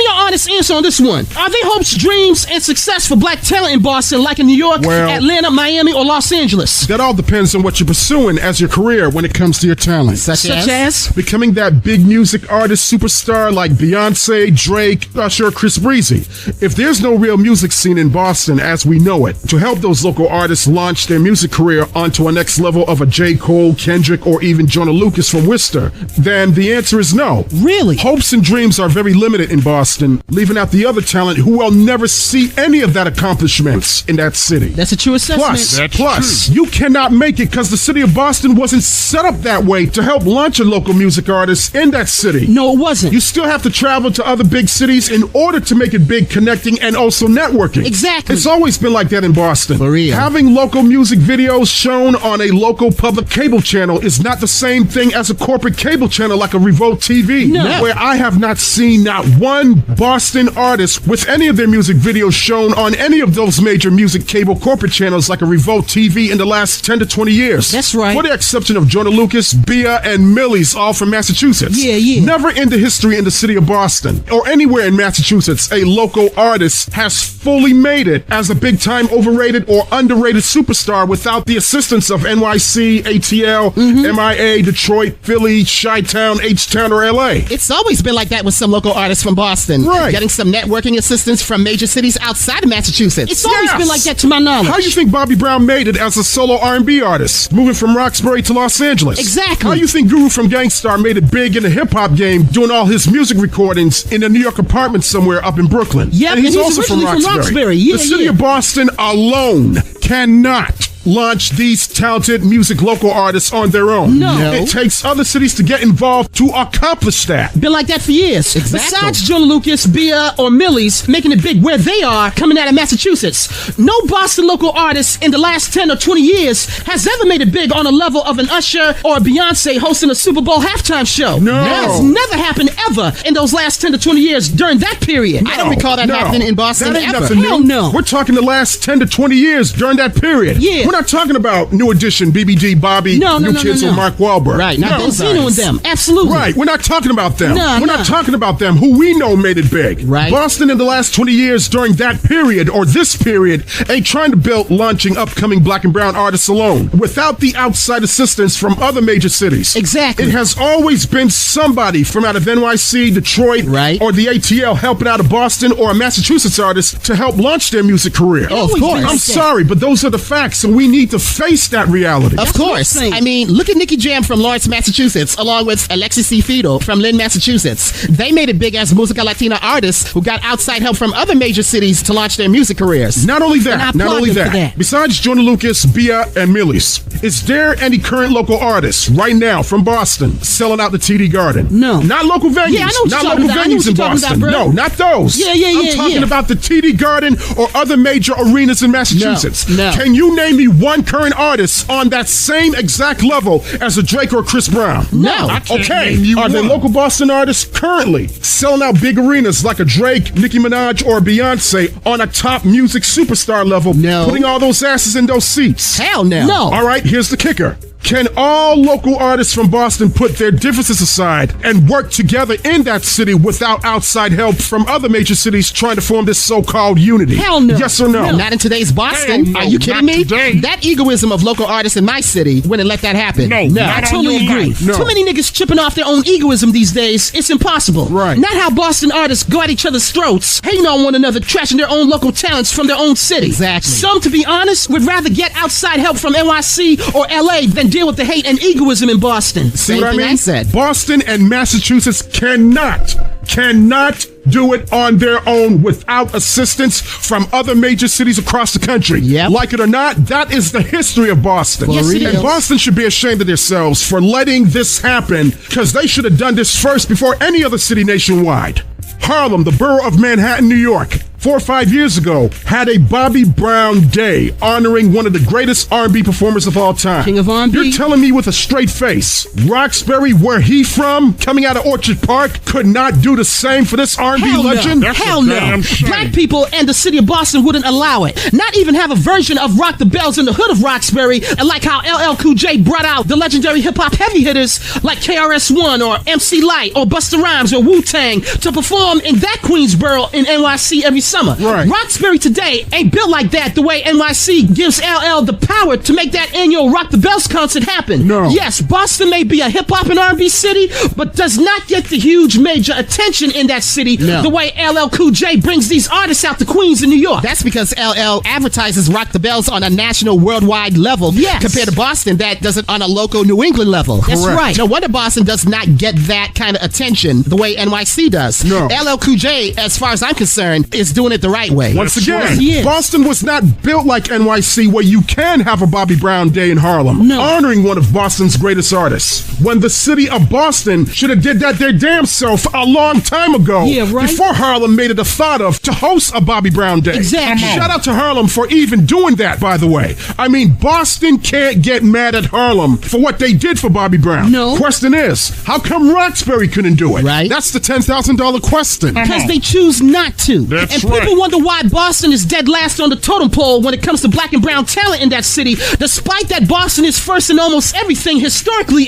your honest answer on this one. Are they hopes, dreams, and success for black talent in Boston like in New York, Atlanta, Miami, or Los Angeles? That all depends on what you're pursuing as your career when it comes to your talent. Such as? Becoming that big music artist superstar like Beyonce, Drake, Usher, 𝗏𝗏𝗏𝗏. If there's no real music scene in Boston as we know it, to help those local artists launch their music career onto a next level of a J. Cole, Kendrick, or even Joyner Lucas from Worcester, then the answer is no. Really? Hopes and dreams are very limited in Boston, leaving out the other talent who will never see any of that accomplishments in that city. That's a true assessment. Plus, you cannot make it because the city of Boston wasn't set up that way to help launch a local music artist in that city. No, it wasn't. You still have to travel to other big cities in order to make it big, connecting and also networking. Exactly. It's always been like that in Boston. For real. Having local music videos shown on a local public cable channel is not the same thing as a corporate cable channel like a Revolt TV, where I have not seen not one Boston artist with any of their music videos shown on any of those major music cable corporate channels like a Revolt TV in the last 10 to 20 years. That's right. For the exception of Joyner Lucas, 𝗏𝗢𝗢𝗏𝗏, and 𝗏𝗟𝗏𝗏s, all from Massachusetts. Yeah. Never in the history in the city of Boston or anywhere in Massachusetts a local artist has fully made it as a big-time overrated or underrated superstar without the assistance of NYC, ATL, MIA, Detroit, Philly, Chi-Town, H-Town, or LA. It's always been like that with some local artists from Boston. Right. Getting some networking assistance from major cities outside of Massachusetts. It's always been like that to my knowledge. How do you think Bobby Brown made it as a solo R&B artist, moving from Roxbury to Los Angeles? Exactly. How do you think Guru from Gangstar made it big in the hip-hop game, doing all his music recordings in a New York apartment somewhere up in Brooklyn? Yeah, and he's also from Roxbury. Yeah, the city of Boston alone cannot launch these talented music local artists on their own. No. It takes other cities to get involved to accomplish that. Been like that for years. Exactly. Besides Joyner Lucas, 𝗏𝗢𝗏𝗏𝗏, or 𝗏𝗏𝗏𝗏s making it big where they are, coming out of Massachusetts, no Boston local artist in the last 10 or 20 years has ever made it big on a level of an Usher or a Beyonce hosting a Super Bowl halftime show. No. That's never happened ever in those last 10 to 20 years during that period. I don't recall that happening in Boston that ain't ever. Nothing Hell new. no. We're talking the last 10 to 20 years during that period. Yeah. We're not talking about New Edition, BBD, Bobby, New Kids, or Mark Wahlberg. Right, not Benzino and them. Absolutely. Right, we're not talking about them. We're not talking about them who we know made it big. Right. Boston in the last 20 years during that period, or this period, ain't trying to build launching upcoming black and brown artists alone, without the outside assistance from other major cities. Exactly. It has always been somebody from out of NYC, Detroit, or the ATL helping out a Boston or a Massachusetts artist to help launch their music career. Oh, of course. I'm sorry, but those are the facts, and we need to face that reality. Of course. I mean, look at Nicky Jam from Lawrence, Massachusetts, along with Alexis 𝗏𝗏𝗏𝗏𝗏 from Lynn, Massachusetts. They made it big as Música Latina artists who got outside help from other major cities to launch their music careers. Not only that, besides Joyner Lucas, 𝗏𝗢𝗏𝗏𝗏𝗏, and 𝗏𝗏𝗏𝗏s, is there any current local artists right now from Boston selling out the TD Garden? No. Not local venues. Yeah, I know what not you're local talking venues in about. Boston. No, not those. Yeah. I'm talking about the TD Garden or other major arenas in Massachusetts. No. Can you name me one current artist on that same exact level as a Drake or Chris Brown? No. Okay. Are there local Boston artists currently selling out big arenas like a Drake, Nicki Minaj, or Beyonce on a top music superstar level? No. Putting all those asses in those seats? Hell no. All right, here's the kicker. Can all local artists from Boston put their differences aside and work together in that city without outside help from other major cities trying to form this so-called unity? Hell no. Yes or no? Not in today's Boston. No, Are you kidding me? today. That egoism of local artists in my city wouldn't let that happen. No, I totally agree. No. Too many niggas tripping off their own egoism these days. It's impossible. Right. Not how Boston artists go at each other's throats, hating on one another, trashing their own local talents from their own city. Exactly. Some, to be honest, would rather get outside help from NYC or LA than deal with the hate and egoism in Boston. See what I mean? Boston and Massachusetts cannot do it on their own without assistance from other major cities across the country. Yep. Like it or not, that is the history of Boston. Yes, it is. And Boston should be ashamed of themselves for letting this happen, because they should have done this first before any other city nationwide. Harlem, the borough of Manhattan, New York, 4 or 5 years ago, had a Bobby Brown Day honoring one of the greatest R&B performers of all time. King of R&B. You're telling me with a straight face, Roxbury, where he from, coming out of Orchard Park, could not do the same for this R&B legend? No. Hell no. Black people and the city of Boston wouldn't allow it. Not even have a version of Rock the Bells in the hood of Roxbury, like how LL Cool J brought out the legendary hip-hop heavy hitters like KRS-One or MC Lyte or Busta Rhymes or Wu-Tang to perform in that Queensboro in NYC every summer. Right. Roxbury today ain't built like that the way NYC gives LL the power to make that annual Rock the Bells concert happen. No. Yes, Boston may be a hip-hop and R&B city, but does not get the huge major attention in that city the way LL Cool J brings these artists out to Queens and New York. That's because LL advertises Rock the Bells on a national, worldwide level compared to Boston that does it on a local New England level. That's right. No wonder Boston does not get that kind of attention the way NYC does. No. LL Cool J, as far as I'm concerned, is doing it the right way. Once again, Yes. Boston was not built like NYC where you can have a Bobby Brown Day in Harlem, No. honoring one of Boston's greatest artists. When the city of Boston should have did that their damn self a long time ago. Yeah, right. Before Harlem made it a thought of to host a Bobby Brown Day. Exactly. Shout out to Harlem for even doing that, by the way. I mean, Boston can't get mad at Harlem for what they did for Bobby Brown. No. Question is, how come Roxbury couldn't do it? Right. That's the $10,000 question. Because they choose not to. That's and right. people wonder why Boston is dead last on the totem pole when it comes to black and brown talent in that city, despite that Boston is first in almost everything historically.